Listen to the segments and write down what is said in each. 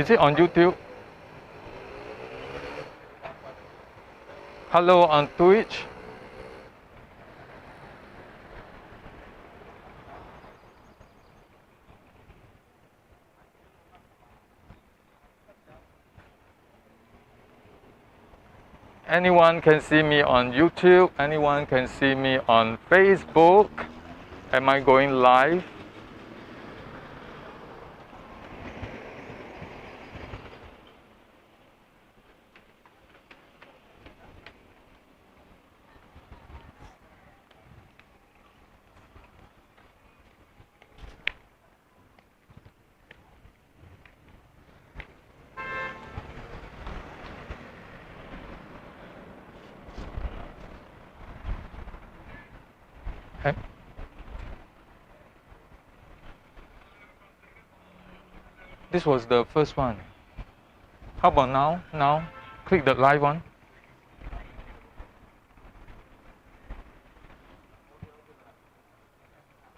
Is it on YouTube? Hello on Twitch? Anyone can see me on YouTube. Anyone can see me on Facebook. Am I going live? Okay. This was the first one. How about now? Now, click the live one.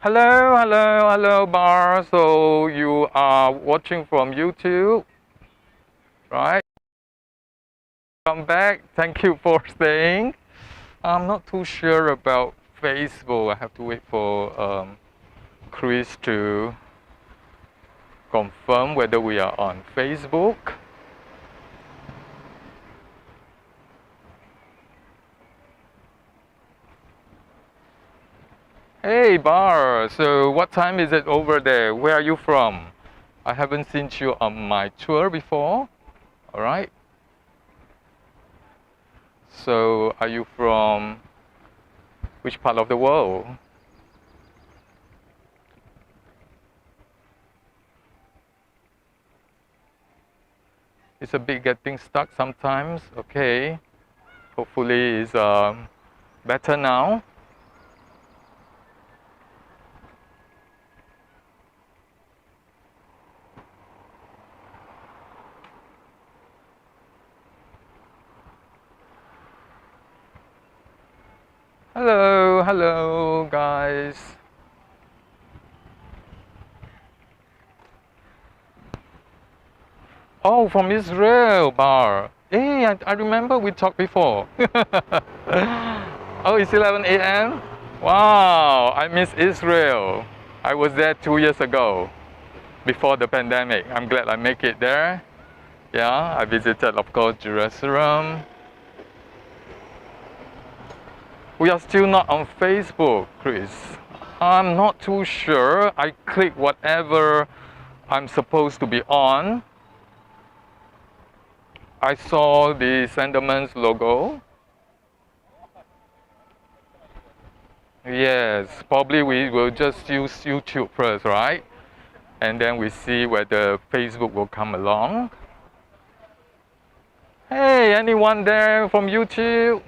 Hello, hello, hello, Bar. So you are watching from YouTube, right? Come back. Thank you for staying. I'm not too sure about Facebook. I have to wait for Chris to confirm whether we are on Facebook. Hey Bar, so what time is it over there? Where are you from? I haven't seen you on my tour before. All right. So are you from which part of the world? It's a bit getting stuck sometimes. Okay. Hopefully it's better now. Hello, hello guys. Oh, from Israel, Bar. Hey, I remember we talked before. Oh, it's 11 a.m.? Wow, I miss Israel. I was there 2 years ago, before the pandemic. I'm glad I make it there. Yeah, I visited, of course, Jerusalem. We are still not on Facebook, Chris. I'm not too sure. I click whatever I'm supposed to be on. I saw the Sentiments logo. Yes, probably we will just use YouTube first, right? And then we see whether Facebook will come along. Hey, anyone there from YouTube?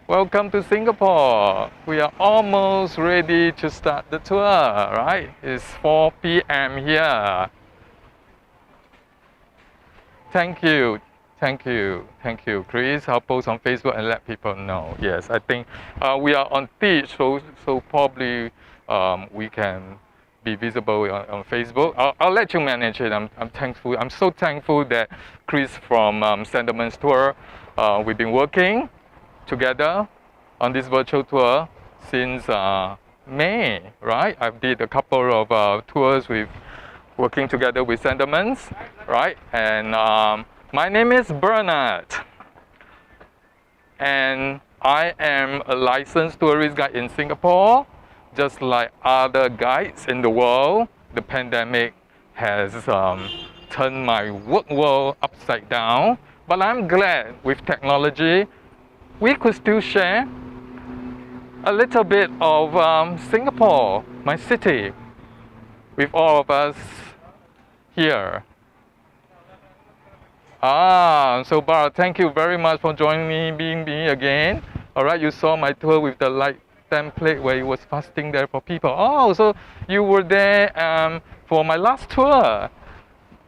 Welcome to Singapore. We are almost ready to start the tour, right? It's 4 p.m. here. Thank you. Thank you. Thank you, Chris. I'll post on Facebook and let people know. Yes, I think we are on Teach, so probably we can be visible on Facebook. I'll let you manage it. I'm thankful. I'm so thankful that Chris from Sentiments Tour, we've been working together on this virtual tour since May, right? I did a couple of tours with working together with Sentiments, right? And my name is Bernard, and I am a licensed tourist guide in Singapore. Just like other guides in the world, the pandemic has turned my work world upside down. But I'm glad with technology, we could still share a little bit of Singapore, my city, with all of us here. So Bar, thank you very much for joining me, being me again. All right, you saw my tour with the light template where it was fasting there for people. Oh, so you were there for my last tour,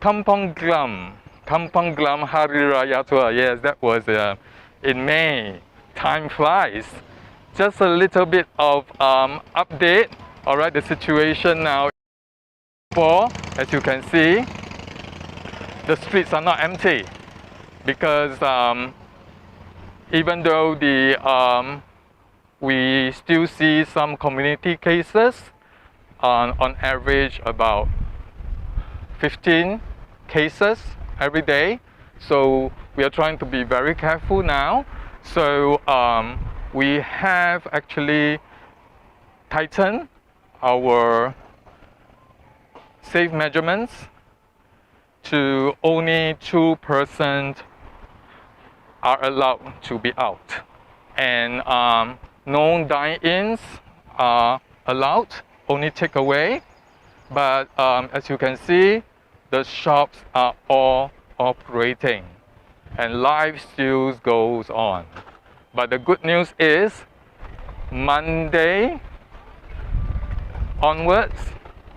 Kampong Glam Hari Raya tour. Yes, that was in May. Time flies. Just a little bit of update. All right, the situation now Singapore, as you can see, the streets are not empty because even though we still see some community cases, on average about 15 cases every day. So we are trying to be very careful now. So we have actually tightened our safe measurements to only 2% are allowed to be out. And no dine-ins are allowed, only takeaway. But as you can see, the shops are all operating and life still goes on. But the good news is Monday onwards,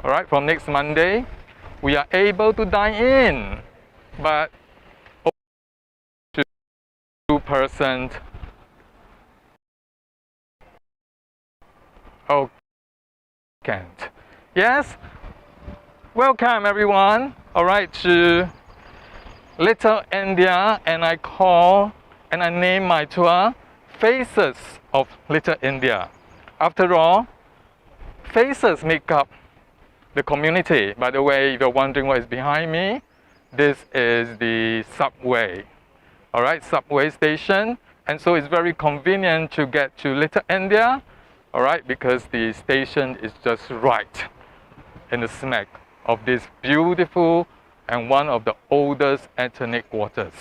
all right, from next Monday, we are able to dine in, but 2%. Oh, can't. Yes, welcome everyone, all right, to Little India, and I name my tour Faces of Little India. After all, faces make up the community. By the way, if you're wondering what is behind me, this is the subway, all right, subway station. And so it's very convenient to get to Little India, all right, because the station is just right in the smack of this beautiful and one of the oldest ethnic quarters.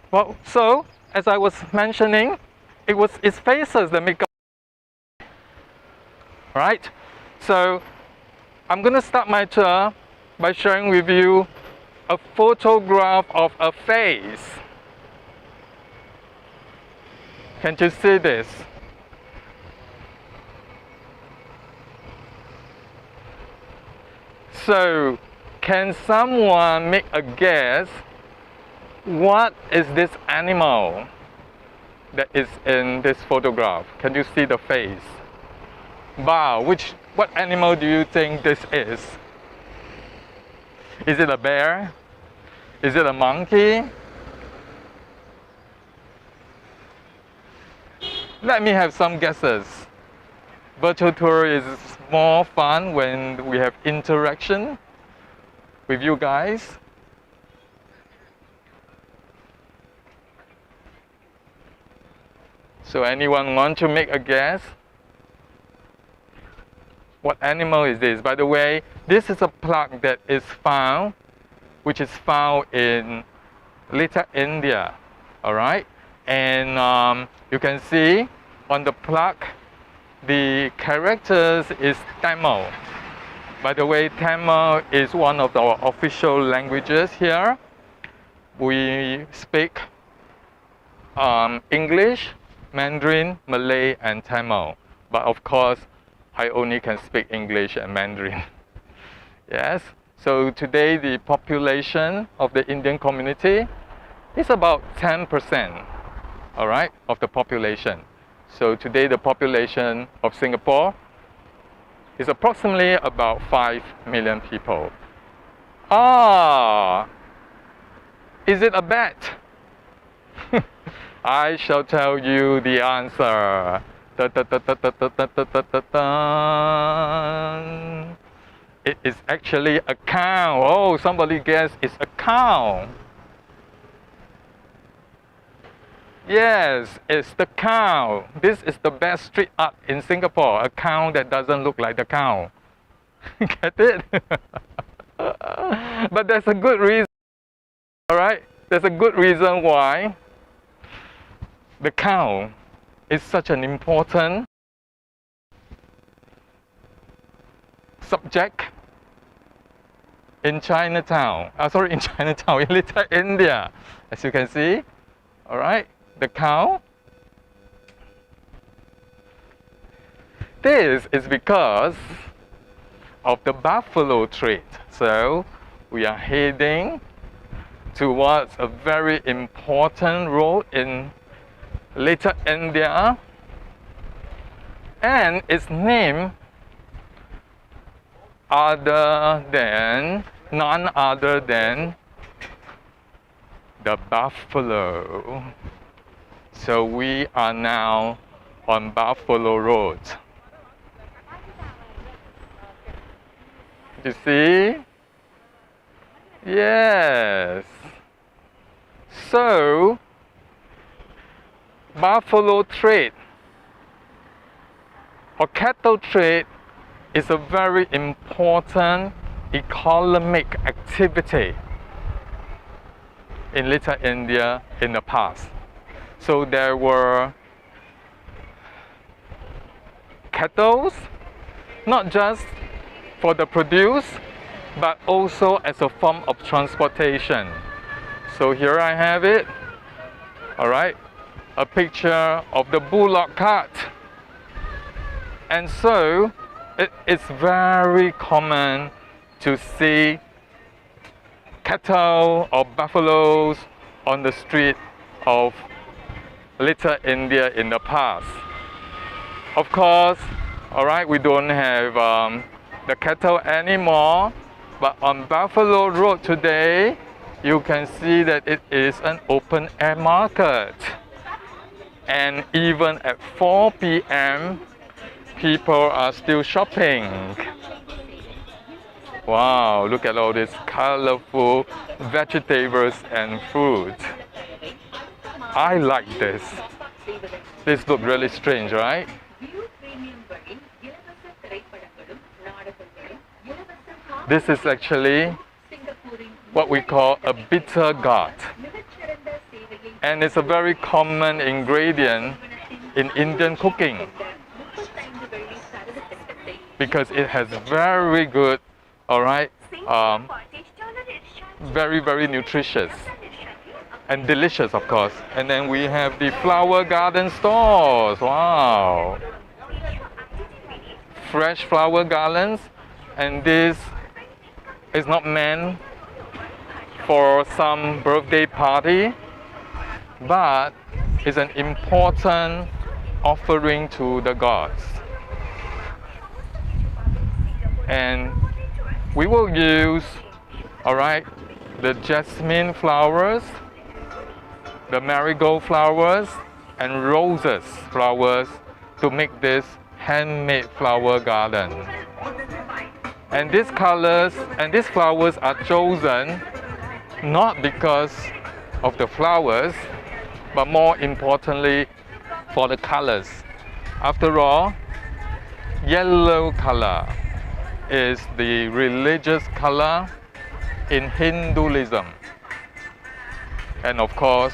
Well, so as I was mentioning, it's faces that make up, right? So I'm going to start my tour by sharing with you a photograph of a face. Can you see this? So, can someone make a guess what is this animal that is in this photograph? Can you see the face? Wow, what animal do you think this is? Is it a bear? Is it a monkey? Let me have some guesses. Virtual tour is more fun when we have interaction with you guys. So anyone want to make a guess? What animal is this? By the way, this is a plaque that is found, which is found in Little India, all right? And you can see on the plaque, the characters is Tamil. By the way, Tamil is one of our official languages here. We speak English, Mandarin, Malay, and Tamil. But of course, I only can speak English and Mandarin. Yes. So today, the population of the Indian community is about 10%, all right, of the population. So today, the population of Singapore is approximately about 5 million people. Ah, is it a bat? I shall tell you the answer. Da, da, da, da, da, da, da, da, da, da. It is actually a cow. Oh, somebody guessed it's a cow. Yes, it's the cow. This is the best street art in Singapore. A cow that doesn't look like the cow. Get it? But there's a good reason. All right? There's a good reason why the cow is such an important subject in Chinatown. In Chinatown, in Little India. As you can see, all right, the cow. This is because of the buffalo trade. So we are heading towards a very important road in Little India, and it's named none other than the buffalo. So we are now on Buffalo Road. You see? Yes. So, buffalo trade or cattle trade is a very important economic activity in Little India in the past. So there were cattle, not just for the produce, but also as a form of transportation. So here I have it, all right, a picture of the bullock cart. And so it is very common to see cattle or buffaloes on the street of Little India in the past. Of course, all right, we don't have the cattle anymore, but on Buffalo Road today, you can see that it is an open air market. And even at 4 p.m., people are still shopping. Wow, look at all these colorful vegetables and fruit. I like this. This looks really strange, right? This is actually what we call a bitter gourd. And it's a very common ingredient in Indian cooking because it has very good, all right, very, very nutritious and delicious, of course. And then we have the flower garden stores. Wow. Fresh flower garlands. And this is not meant for some birthday party, but is an important offering to the gods. And we will use, all right, the jasmine flowers, the marigold flowers, and roses flowers to make this handmade flower garden. And these colors and these flowers are chosen not because of the flowers, but more importantly for the colors. After all, yellow color is the religious color in Hinduism. And of course,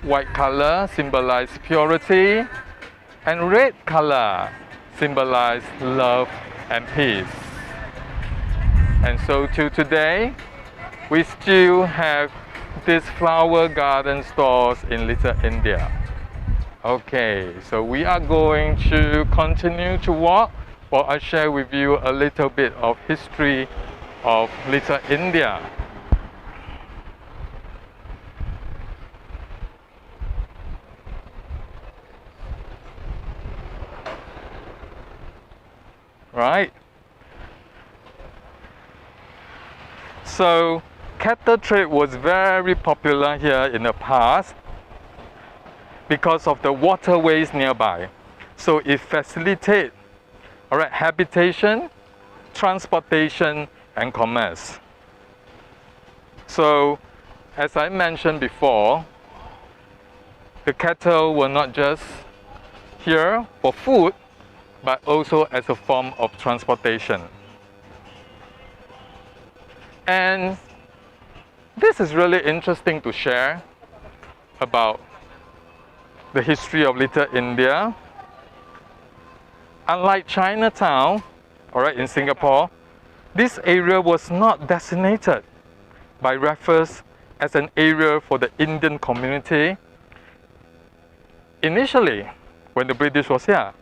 white color symbolizes purity, and red color symbolizes love and peace. And so till today, we still have these flower garden stores in Little India. Okay, so we are going to continue to walk while I share with you a little bit of history of Little India. Right? So cattle trade was very popular here in the past because of the waterways nearby. So it facilitates, all right, habitation, transportation, and commerce. So as I mentioned before, the cattle were not just here for food, but also as a form of transportation. And this is really interesting to share about the history of Little India. Unlike Chinatown, all right, in Singapore, this area was not designated by reference as an area for the Indian community initially when the British was here.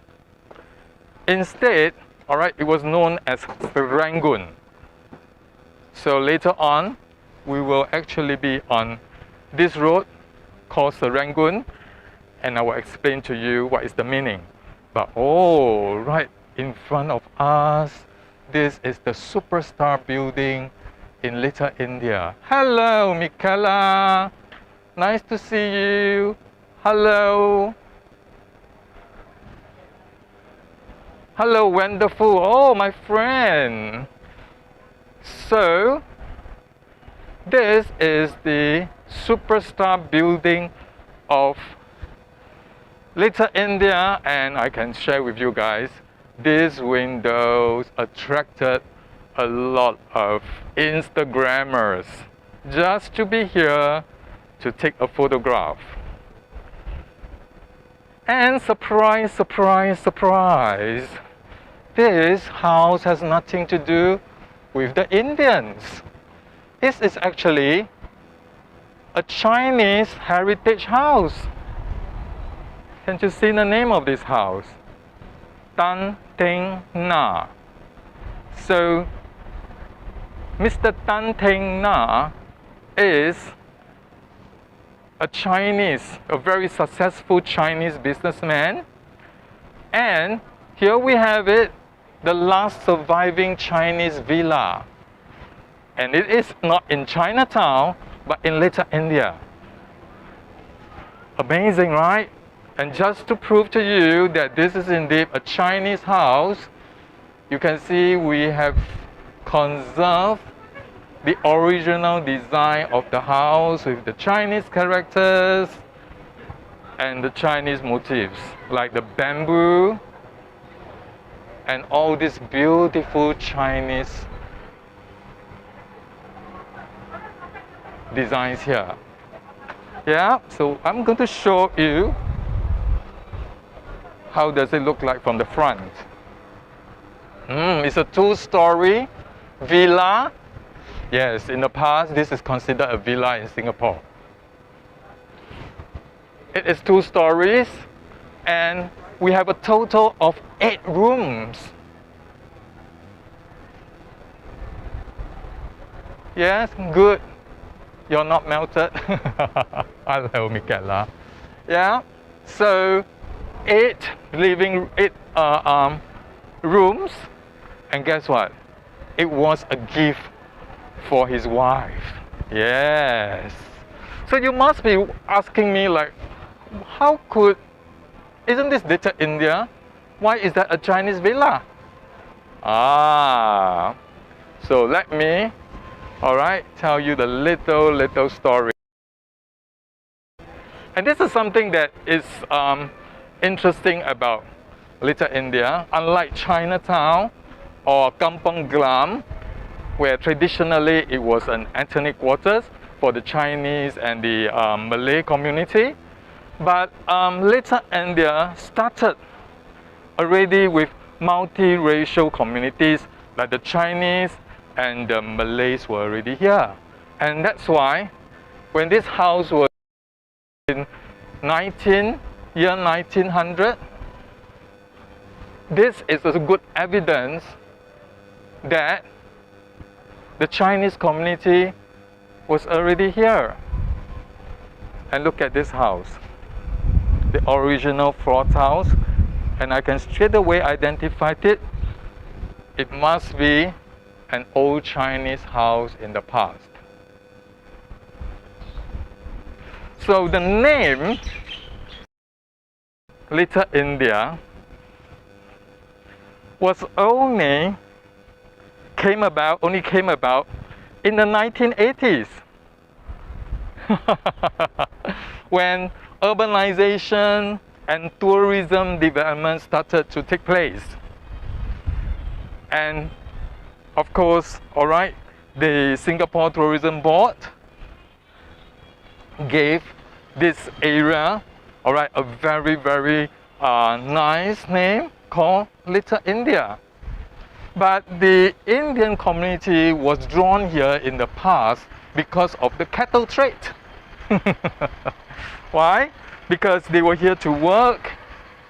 Instead, all right, it was known as Rangoon. So later on, we will actually be on this road called Rangoon, and I will explain to you what is the meaning. But oh, right in front of us, this is the superstar building in Little India. Hello, Michaela. Nice to see you. Hello. Hello, wonderful. Oh, my friend. So, this is the superstar building of Little India, and I can share with you guys, these windows attracted a lot of Instagrammers just to be here to take a photograph. And surprise, surprise, surprise, this house has nothing to do with the Indians. This is actually a Chinese heritage house. Can you see the name of this house? Tan Teng Na. So, Mr. Tan Teng Na is a very successful Chinese businessman. And here we have it, the last surviving Chinese villa. And it is not in Chinatown, but in Little India. Amazing, right? And just to prove to you that this is indeed a Chinese house, you can see we have conserved the original design of the house with the Chinese characters and the Chinese motifs, like the bamboo and all these beautiful Chinese designs here. Yeah, so I'm going to show you how does it look like from the front. It's a two-story villa. Yes, in the past, this is considered a villa in Singapore. It is 2 stories, and we have a total of 8 rooms. Yes, good. You're not melted. Hello, Michaela. Yeah, so 8 rooms, and guess what? It was a gift for his wife. Yes. So you must be asking me like, how could, isn't this Little India? Why is that a Chinese villa? So let me, tell you the little story. And this is something that is interesting about Little India. Unlike Chinatown or Kampong Glam, where traditionally it was an ethnic quarters for the Chinese and the Malay community. But Little India started already with multiracial communities, like the Chinese and the Malays were already here. And that's why when this house was in year 1900, this is a good evidence that the Chinese community was already here. And look at this house, the original floor tiles, and I can straight away identify it. It must be an old Chinese house in the past. So the name Little India was only came about in the 1980s when urbanization and tourism development started to take place. And of course, the Singapore Tourism Board gave this area, a very, very nice name called Little India. But the Indian community was drawn here in the past because of the cattle trade. Why? Because they were here to work,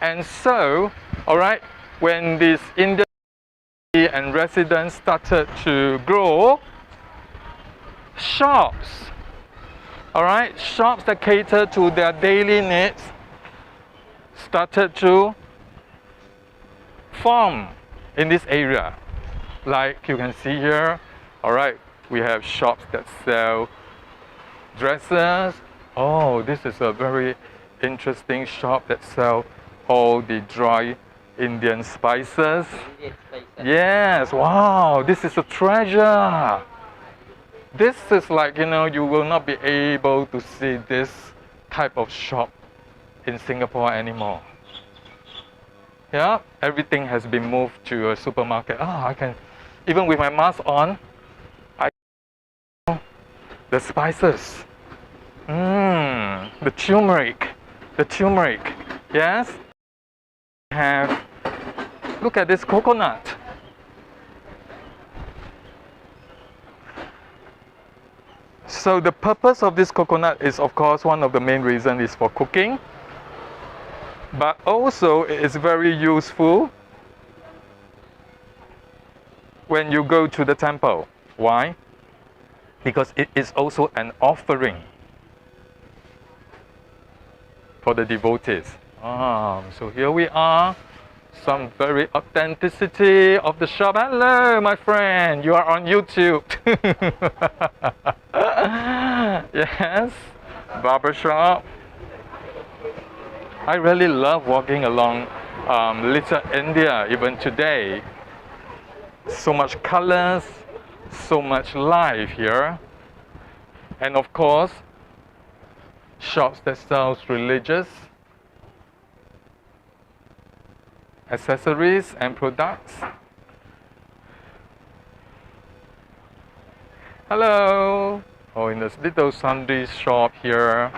and so, when this Indian and residents started to grow, shops, shops that cater to their daily needs started to form in this area. like you can see here. All right, we have shops that sell dresses. Oh, this is a very interesting shop that sell all the dry Indian spices. Yes, wow, this is a treasure. This is like, you know, you will not be able to see this type of shop in Singapore anymore. Yeah, everything has been moved to a supermarket. Ah, I can, even with my mask on, I know the spices. The turmeric. Yes, have, look at this coconut. So the purpose of this coconut is, of course, one of the main reasons is for cooking, but also it is very useful when you go to the temple. Why? Because it is also an offering for the devotees. So here we are, some very authenticity of the shop. Hello, my friend, you are on YouTube. Yes, barbershop. I really love walking along Little India even today. So much colors, so much life here. And of course, shops that sells religious accessories and products. Hello. Oh, in this little Sunday shop here.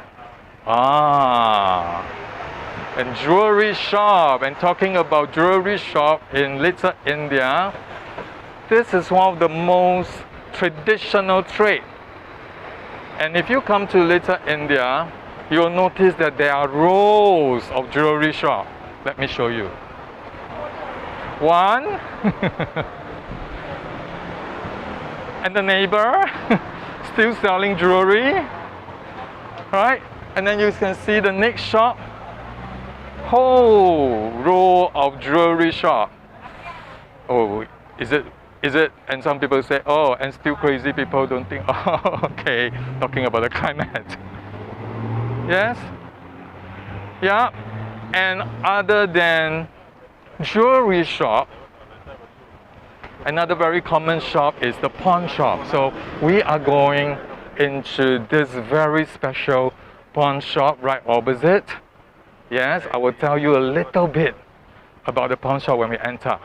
And jewelry shop. And talking about jewelry shop in Little India, this is one of the most traditional trade. And if you come to Little India, you'll notice that there are rows of jewelry shop. Let me show you. One. And the neighbor still selling jewelry. Right? And then you can see the next shop. Whole row of jewelry shop. Oh, is it? And some people say, oh, and still crazy people don't think, oh, okay, talking about the climate. Yes? Yeah. And other than jewelry shop, another very common shop is the pawn shop. So we are going into this very special pawn shop right opposite. Yes, I will tell you a little bit about the pawn shop when we enter.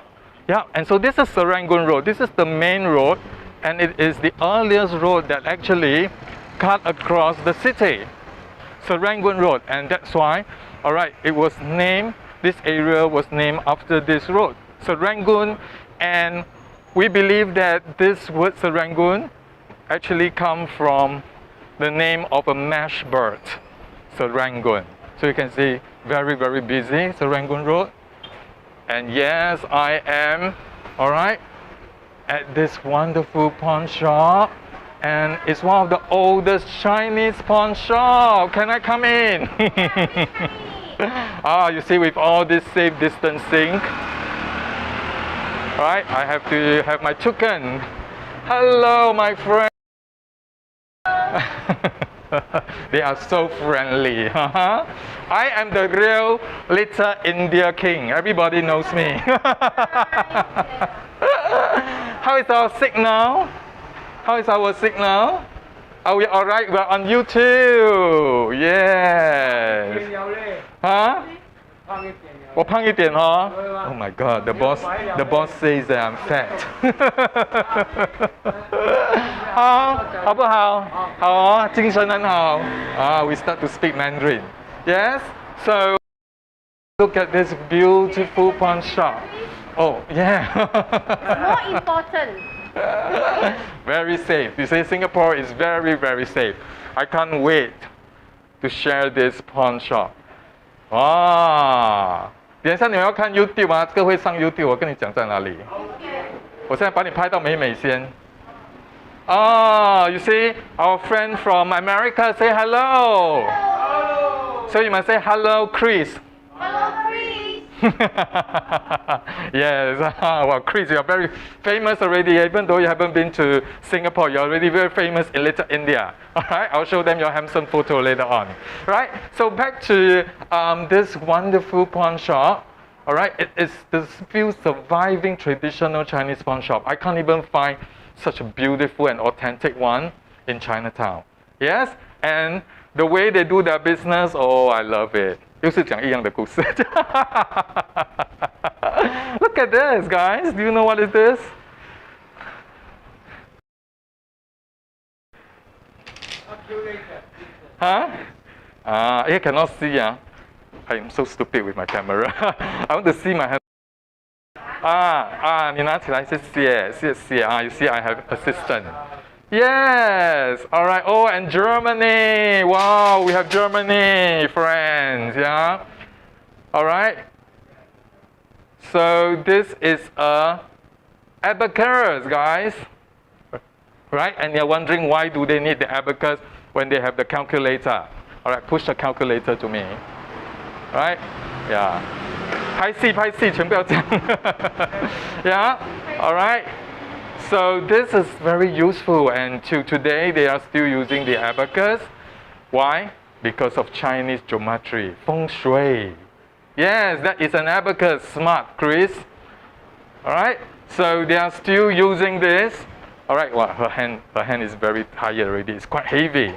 Yeah, and so this is Serangoon Road. This is the main road, and it is the earliest road that actually cut across the city. Serangoon Road, and that's why, all right, it was named, this area was named after this road, Serangoon, and we believe that this word Serangoon actually comes from the name of a mesh bird, Serangoon. So you can see very, very busy Serangoon Road. And yes, I am, all right, at this wonderful pawn shop. And it's one of the oldest Chinese pawn shop. Can I come in? You see, with all this safe distancing, right, I have to have my token. Hello, my friend. They are so friendly. I am the real Little India king. Everybody knows me. How is our signal? How is our signal? Are we all right? We're on YouTube. Yes. Huh? Oh my God, the boss says that I'm fat. 好不好？好啊，精神很好。We start to speak Mandarin. Yes. So look at this beautiful pawn shop. Oh yeah. More important. Very safe. You see, Singapore is very, very safe. I can't wait to share this pawn shop. 等一下你们要看 YouTube 啊，这个会上 YouTube， 我跟你讲在哪里。我现在把你拍到美美先。You see, our friend from America say hello. Hello. So you must say hello, Chris. Hello, Chris. Yes, well, Chris, you're very famous already. Even though you haven't been to Singapore, you're already very famous in Little India. All right, I'll show them your handsome photo later on. Right, so back to this wonderful pawn shop. All right, it is the few surviving traditional Chinese pawn shop. I can't even find such a beautiful and authentic one in Chinatown. Yes, and the way they do their business, oh, I love it. 又是讲一样的故事。Look at this, guys. Do you know what is this? Huh? You cannot see. I'm so stupid with my camera. I want to see my hand. 你拿起来，谢谢，谢谢。You see, I have assistant. Yes. All right. Oh, and Germany. Wow, we have Germany friends. Yeah. All right. So this is a abacus, guys. Right? And you're wondering why do they need the abacus when they have the calculator? All right. Push the calculator to me. Right? Yeah. 拍戏，全部要讲。Yeah. All right. So this is very useful, and to today they are still using the abacus. Why? Because of Chinese geometry, feng shui. Yes, that is an abacus. Smart, Chris. All right. So they are still using this. All right. Well, her hand is very tired already. It's quite heavy.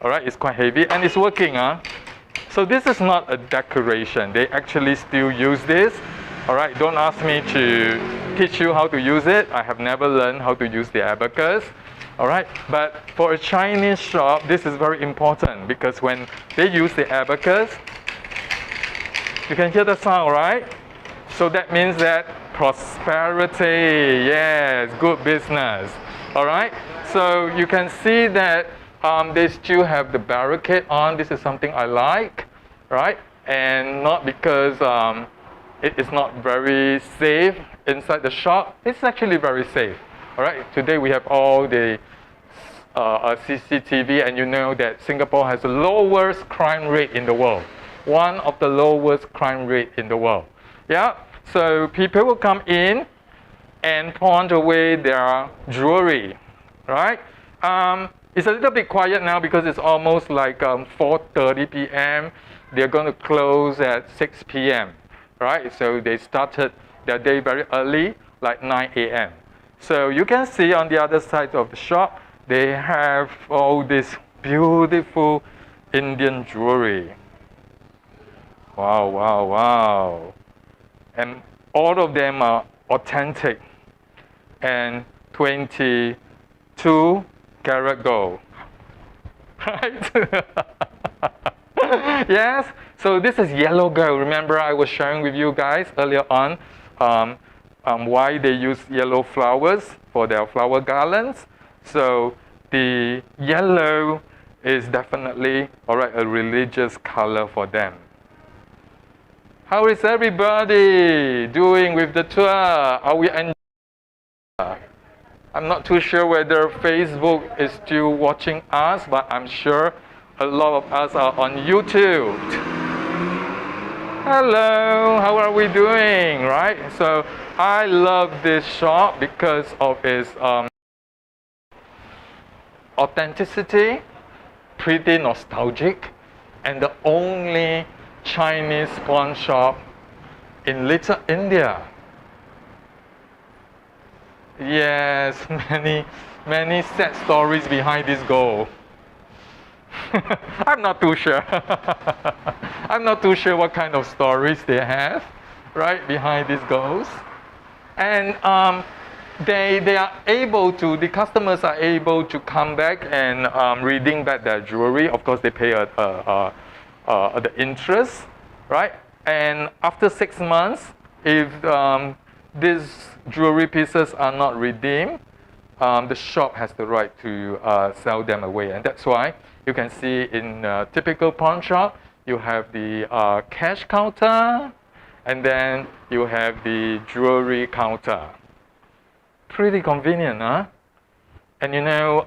All right. It's quite heavy, and it's working, So this is not a decoration. They actually still use this. All right, don't ask me to teach you how to use it. I have never learned how to use the abacus. All right, but for a Chinese shop, this is very important because when they use the abacus, you can hear the sound, right? So that means that prosperity, yes, good business. All right, so you can see that they still have the barricade on. This is something I like, right? And not because it is not very safe inside the shop. It's actually very safe. All right. Today we have all the CCTV, and you know that Singapore has the lowest crime rate in the world. One of the lowest crime rate in the world. Yeah. So people will come in and pawn away their jewelry. Right. It's a little bit quiet now because it's almost like 4:30 p.m. They're going to close at 6 p.m. Right? So they started their day very early, like 9 a.m. So you can see on the other side of the shop, they have all this beautiful Indian jewelry. Wow, wow, wow. And all of them are authentic and 22 karat gold. Right? Yes, so this is yellow gold. Remember I was sharing with you guys earlier on why they use yellow flowers for their flower garlands. So the yellow is definitely, all right, a religious color for them. How is everybody doing with the tour? Are we enjoying? I'm not too sure whether Facebook is still watching us, but I'm sure a lot of us are on YouTube. Hello, how are we doing, right? So I love this shop because of its authenticity, pretty nostalgic, and the only Chinese pawn shop in Little India. Yes, many sad stories behind this goal. I'm not too sure. I'm not too sure what kind of stories they have, right, behind these goals. And they are able to, the customers are able to come back and redeem back their jewelry. Of course, they pay the interest, right? And after 6 months, if these jewelry pieces are not redeemed, the shop has the right to sell them away. And that's why you can see in a typical pawn shop, you have the cash counter, and then you have the jewelry counter. Pretty convenient, huh? And you know,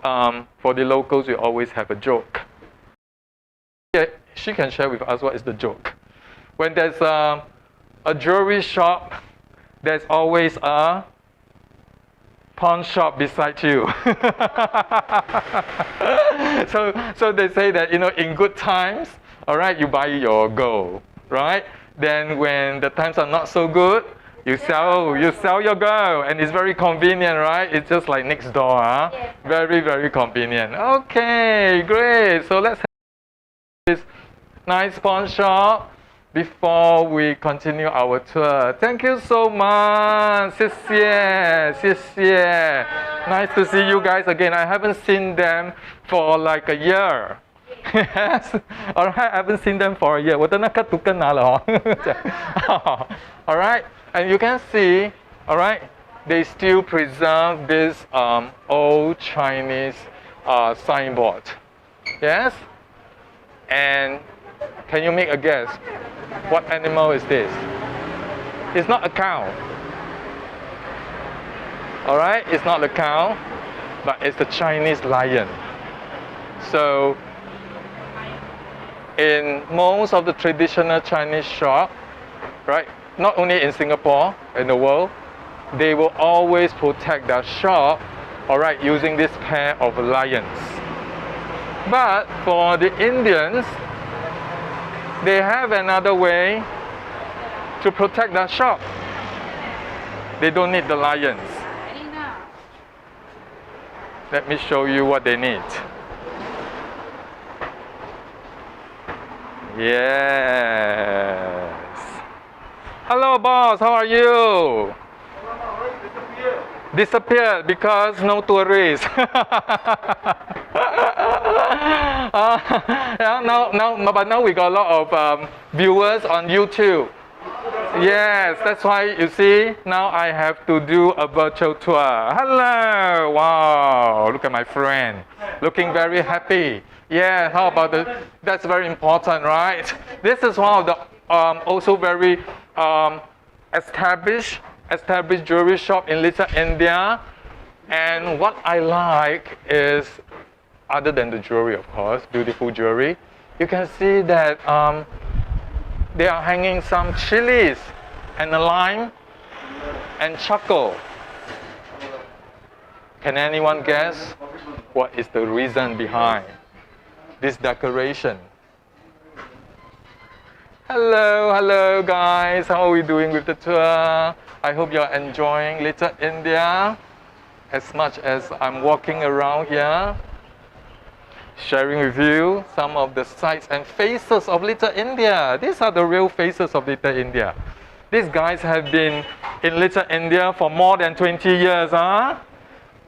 for the locals, we always have a joke. Yeah, she can share with us what is the joke. When there's a a jewelry shop, there's always a pawn shop beside you. so they say that, you know, in good times, all right, you buy your gold, right? Then when the times are not so good, you sell your gold, and it's very convenient, right? It's just like next door, huh? Yes. Very, very convenient. Okay, great. So let's have this nice pawn shop before we continue our tour. Thank you so much. 谢谢，谢谢. Nice to see you guys again. I haven't seen them for like a year. Yes. All right, I haven't seen them for a year. 我的那个图跟拿了哦。All right, and you can see, all right, they still preserve this old Chinese signboard. Yes. And can you make a guess? What animal is this? It's not a cow. All right, it's not a cow, but it's the Chinese lion. So, in most of the traditional Chinese shop, right, not only in Singapore, in the world, they will always protect their shop, all right, using this pair of lions. But for the Indians, they have another way to protect their shop. They don't need the lions. Let me show you what they need. Yes. Hello, boss. How are you? Disappeared because no tourists. But now we got a lot of viewers on YouTube. Yes, that's why you see now I have to do a virtual tour. Hello, wow, look at my friend, looking very happy. Yeah, how about the? That's very important, right? This is one of the also very established jewelry shop in Little India. And what I like is, other than the jewelry, of course, beautiful jewelry, you can see that they are hanging some chilies and a lime and charcoal. Can anyone guess what is the reason behind this decoration? Hello guys, how are we doing with the tour? I hope you're enjoying Little India as much as I'm walking around here, sharing with you some of the sights and faces of Little India. These are the real faces of Little India. These guys have been in Little India for more than 20 years, huh?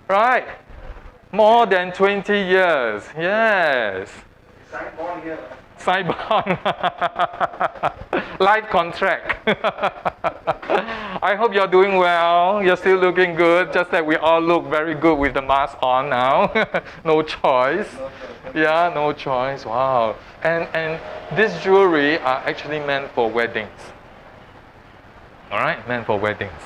Right? More than 20 years, yes. Sign-on. Life contract. I hope you're doing well. You're still looking good. Just that we all look very good with the mask on now. No choice. Yeah, no choice. Wow. And this jewelry are actually meant for weddings. All right, meant for weddings.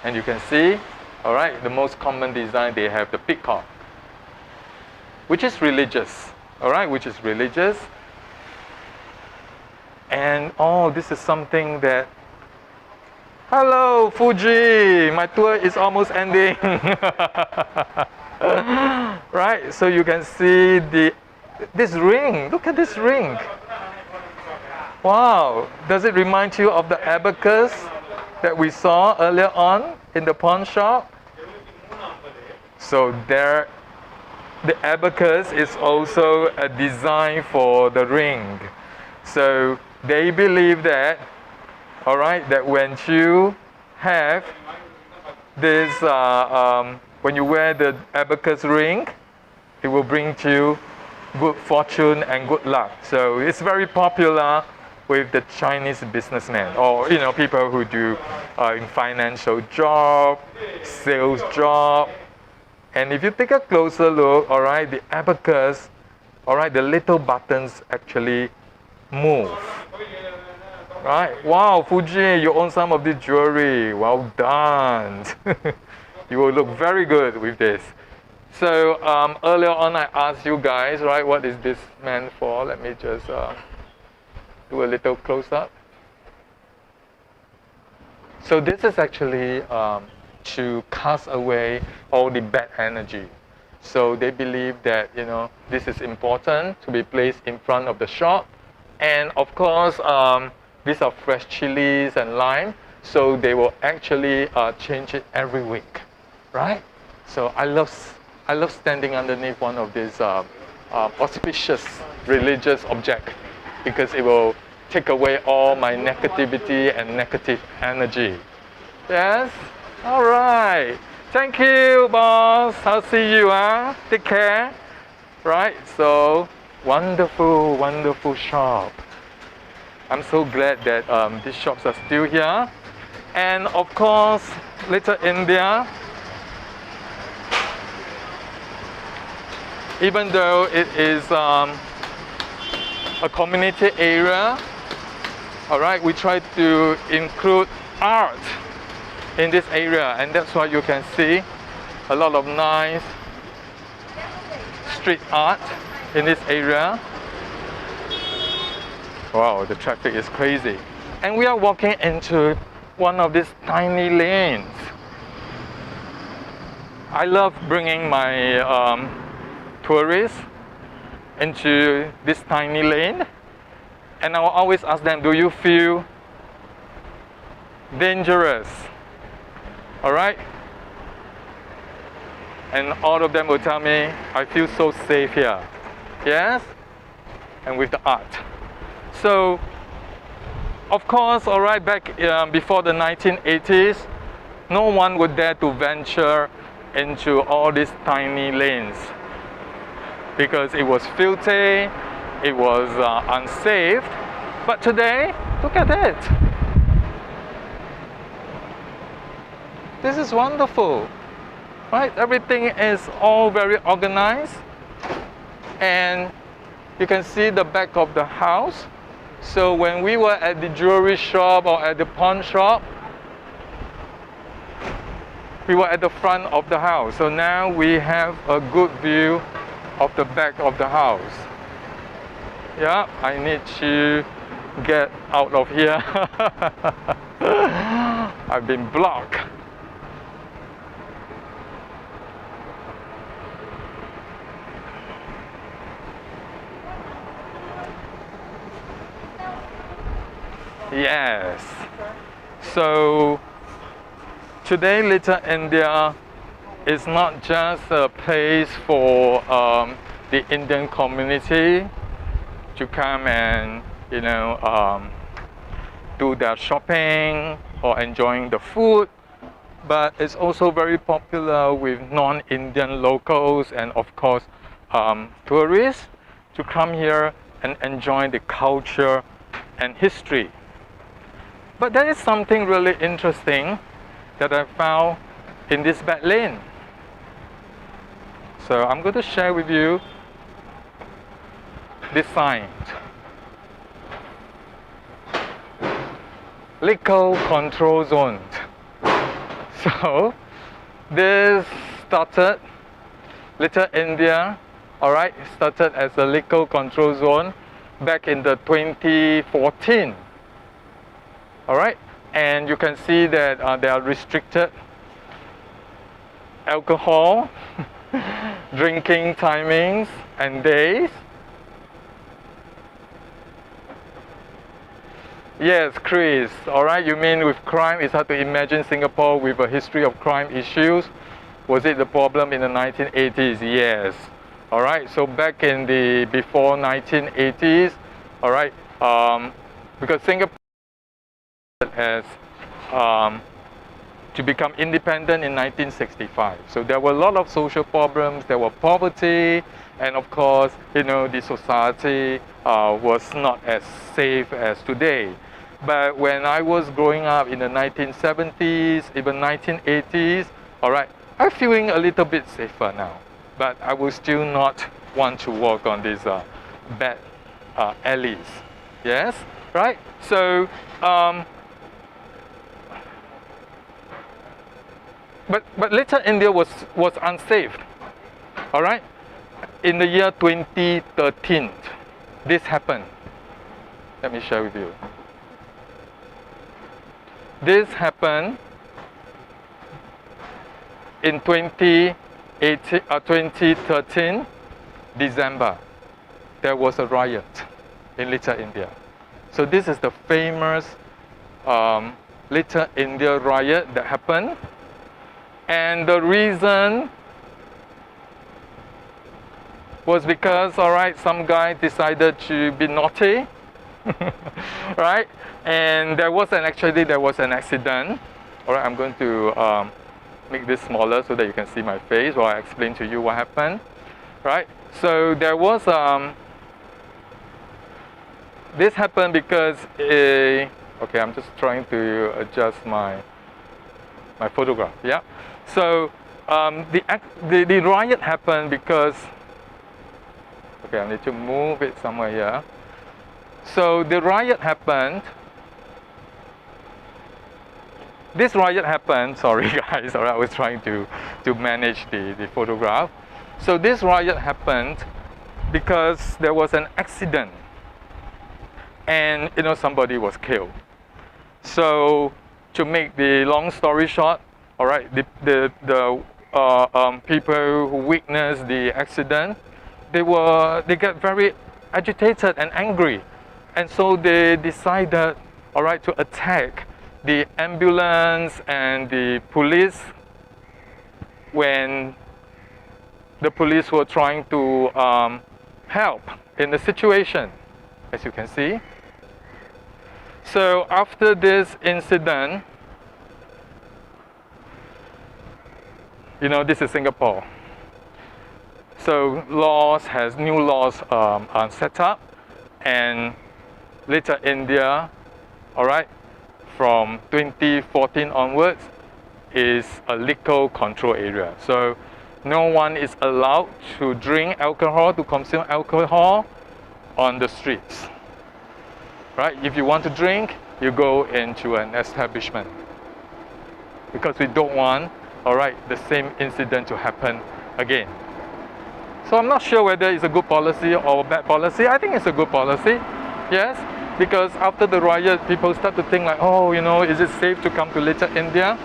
And you can see, all right, the most common design, they have the peacock, which is religious, all right, which is religious. And oh, this is something that, hello, Fuji, my tour is almost ending. Right, so you can see this ring, look at this ring. Wow, does it remind you of the abacus that we saw earlier on in the pawn shop? So there, the abacus is also a design for the ring. So they believe that, all right, that when you have this, when you wear the abacus ring, it will bring you good fortune and good luck. So it's very popular with the Chinese businessmen, or you know, people who do in financial job, sales job. And if you take a closer look, all right, the abacus, all right, the little buttons actually move. Right? Wow, Fuji, you own some of this jewelry. Well done. You will look very good with this. So earlier on, I asked you guys, right, what is this meant for? Let me just Do a little close up. So this is actually to cast away all the bad energy. So they believe that this is important to be placed in front of the shop, and of course these are fresh chilies and lime. So they will actually change it every week, right? So I love standing underneath one of these auspicious religious objects because it will take away all my negativity and negative energy. Yes? All right. Thank you, boss. I'll see you. Take care. Right? So, wonderful, wonderful shop. I'm so glad that these shops are still here. And of course, Little India, even though it is a community area, all right, we try to include art in this area, and that's why you can see a lot of nice street art in this area. Wow, the traffic is crazy. And we are walking into one of these tiny lanes. I love bringing my tourists into this tiny lane, and I will always ask them, do you feel dangerous? All right? And all of them will tell me, I feel so safe here. Yes? And with the art. So, of course, all right, back before the 1980s, no one would dare to venture into all these tiny lanes because it was filthy, it was unsafe. But today, look at it. This is wonderful, right? Everything is all very organized, and you can see the back of the house. So when we were at the jewelry shop or at the pawn shop, we were at the front of the house. So now we have a good view of the back of the house. Yeah, I need to get out of here. I've been blocked. Yes. So today, Little India is not just a place for the Indian community to come and do their shopping or enjoying the food, but it's also very popular with non-Indian locals and of course tourists to come here and enjoy the culture and history. But there is something really interesting that I found in this back lane. So I'm going to share with you this sign. Liquor control zone. So this started, Little India, alright, started as a liquor control zone back in the 2014. Alright, and you can see that there are restricted alcohol, drinking timings and days. Yes, Chris, alright, you mean with crime, it's hard to imagine Singapore with a history of crime issues. Was it the problem in the 1980s? Yes. Alright, so back in the before 1980s, alright, because Singapore has to become independent in 1965. So there were a lot of social problems, there were poverty, and of course, the society was not as safe as today. But when I was growing up in the 1970s, even 1980s, all right, I'm feeling a little bit safer now. But I will still not want to walk on these bad alleys. Yes, right? So, but Little India was unsafe. All right, in the year 2013, this happened. Let me share with you. This happened in 2013, December. There was a riot in Little India. So this is the famous Little India riot that happened. And the reason was because, all right, some guy decided to be naughty, right? And there was an accident. All right, I'm going to make this smaller so that you can see my face while I explain to you what happened, right? So there was this happened because okay, I'm just trying to adjust my photograph. Yeah. So the riot happened because, okay, I need to move it somewhere here. So the riot happened. This riot happened. Sorry, guys. All right, I was trying to manage the photograph. So this riot happened because there was an accident, and somebody was killed. So to make the long story short, all right, the people who witnessed the accident, they got very agitated and angry, and so they decided, all right, to attack the ambulance and the police when the police were trying to help in the situation, as you can see. So after this incident, this is Singapore. So new laws are set up, and Little India, all right, from 2014 onwards is a liquor control area. So no one is allowed to drink alcohol, to consume alcohol on the streets. Right? If you want to drink, you go into an establishment. Because we don't want, all right, the same incident to happen again. So I'm not sure whether it's a good policy or a bad policy. I think it's a good policy, yes, because after the riot, people start to think like, oh, is it safe to come to Little India?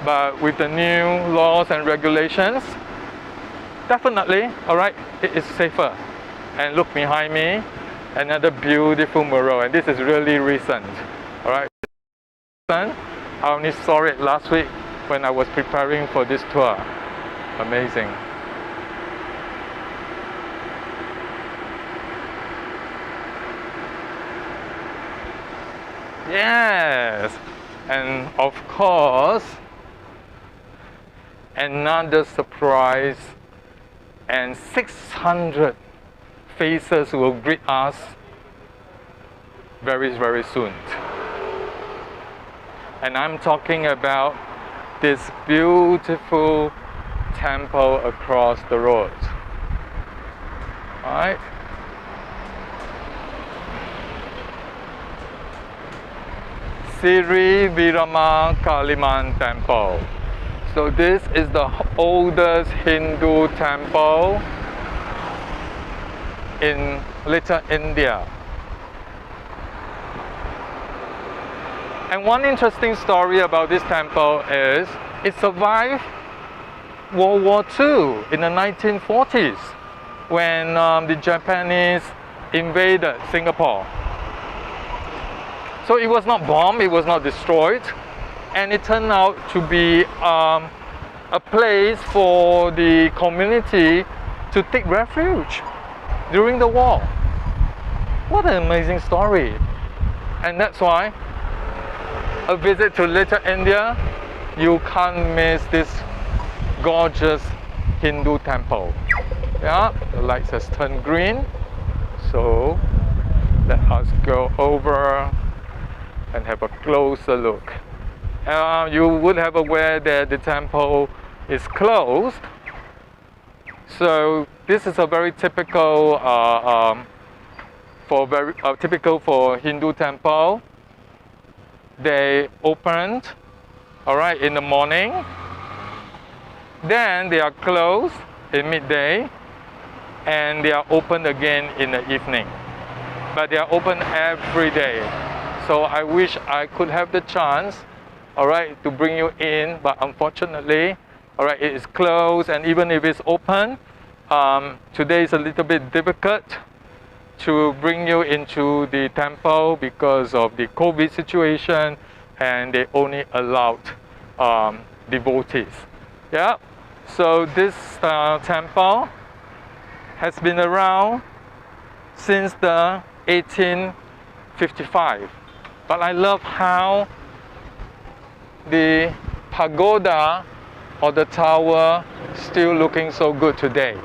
But with the new laws and regulations, definitely, all right, it is safer. And look behind me, another beautiful mural, and this is really recent, all right. I only saw it last week when I was preparing for this tour. Amazing. Yes, and of course, another surprise, and 600 faces will greet us very, very soon. And I'm talking about this beautiful temple across the road. All right? Sri Virama Kaliman Temple. So this is the oldest Hindu temple in Little India. And one interesting story about this temple is it survived World War II in the 1940s when the Japanese invaded Singapore. So it was not bombed, it was not destroyed, and it turned out to be a place for the community to take refuge during the war. What an amazing story. And that's why a visit to Little India, you can't miss this gorgeous Hindu temple. Yeah, the lights has turned green, so let us go over and have a closer look. You would have aware that the temple is closed. So this is a very typical typical for Hindu temple. They opened, all right, in the morning. Then they are closed in midday, and they are opened again in the evening. but they are open every day. So I wish I could have the chance, all right, to bring you in, but unfortunately, all right, it is closed, and even if it's open, today is a little bit difficult to bring you into the temple because of the COVID situation, and they only allowed devotees. Yeah, so this temple has been around since the 1855. But I love how the pagoda or the tower still looking so good today.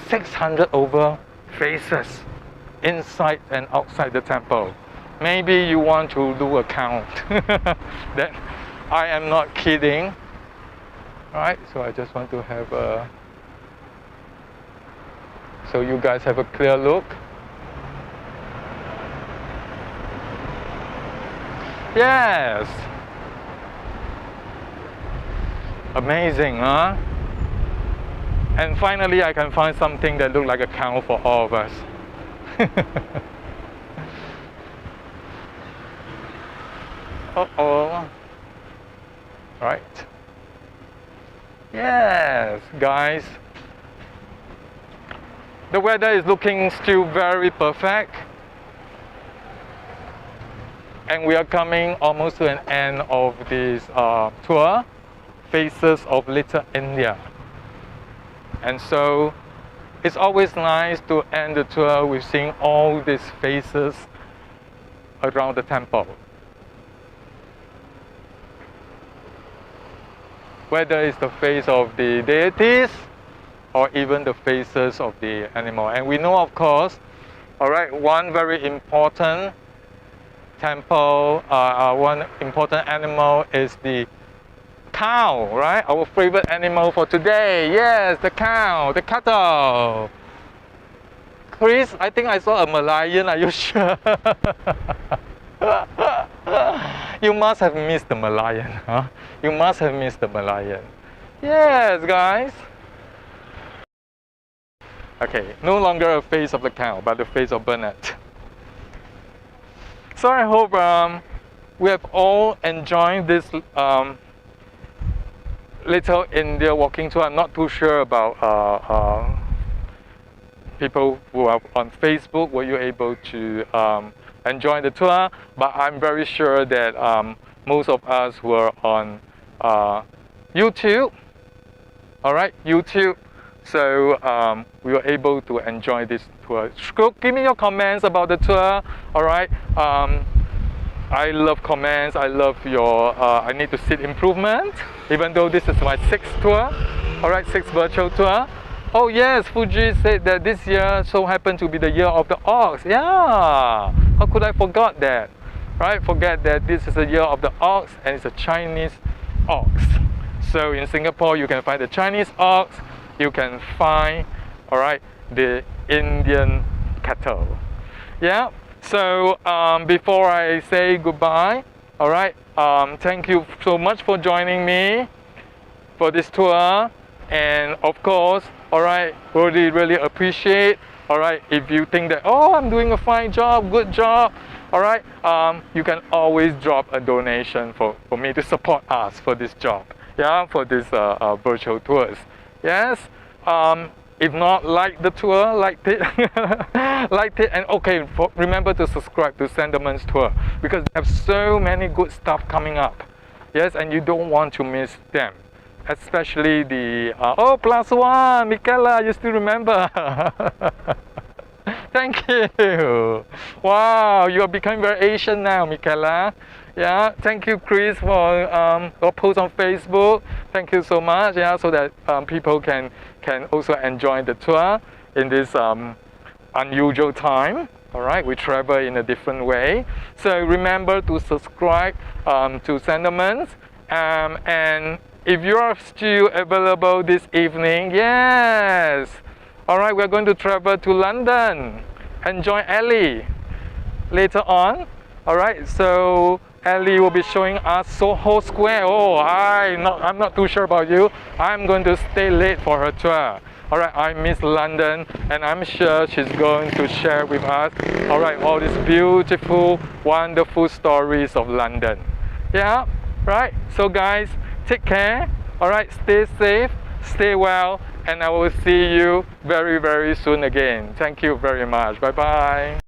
600 over faces inside and outside the temple. Maybe you want to do a count. That I am not kidding. Alright, so I just want to have a, so you guys have a clear look. Yes. Amazing, huh? And finally I can find something that looks like a cow for all of us. Uh-oh. Right. Yes, guys. The weather is looking still very perfect. And we are coming almost to an end of this tour, Faces of Little India. And so it's always nice to end the tour with seeing all these faces around the temple. Whether it's the face of the deities or even the faces of the animal. And we know, of course, all right, one very important temple, one important animal is the cow, right? Our favorite animal for today. Yes, the cow, the cattle. Chris, I think I saw a Malayan. Are you sure? You must have missed the Malayan, huh? You must have missed the Malayan. Yes, guys. Okay, no longer a face of the cow, but the face of Bernard. So I hope we have all enjoyed this Little India walking tour. I'm not too sure about people who are on Facebook. Were you able to enjoy the tour? But I'm very sure that most of us were on YouTube. All right, YouTube. So we were able to enjoy this tour. Give me your comments about the tour. All right. I love comments. I love your. I need to see improvement. Even though this is my 6th tour. All right, 6th virtual tour. Oh yes, Fuji said that this year so happened to be the year of the ox. Yeah. How could I forget that? Right? Forget that this is the year of the ox and it's a Chinese ox. So in Singapore, you can find the Chinese ox. You can find, all right, the Indian cattle. Yeah. So before I say goodbye, all right, thank you so much for joining me for this tour. And of course, all right, really appreciate, all right, if you think that, oh, I'm doing a fine job, good job, all right, you can always drop a donation for me to support us for this job, yeah, for this virtual tours. Yes. If not, like the tour, liked it, liked it, and okay, remember to subscribe to Senderman's tour because they have so many good stuff coming up. Yes, and you don't want to miss them, especially the oh +1, Michaela, you still remember? Thank you. Wow, you are becoming very Asian now, Michaela. Yeah, thank you, Chris, for your post on Facebook. Thank you so much. Yeah, so that people can also enjoy the tour in this unusual time. All right, we travel in a different way. So remember to subscribe to Sentiments. And if you are still available this evening, yes. All right, we're going to travel to London and join Ellie later on. All right, so Ellie will be showing us Soho Square. Oh, I'm not too sure about you. I'm going to stay late for her tour. All right, I miss London, and I'm sure she's going to share with us, all right, all these beautiful, wonderful stories of London. Yeah, right. So guys, take care. All right, stay safe, stay well, and I will see you very, very soon again. Thank you very much. Bye bye.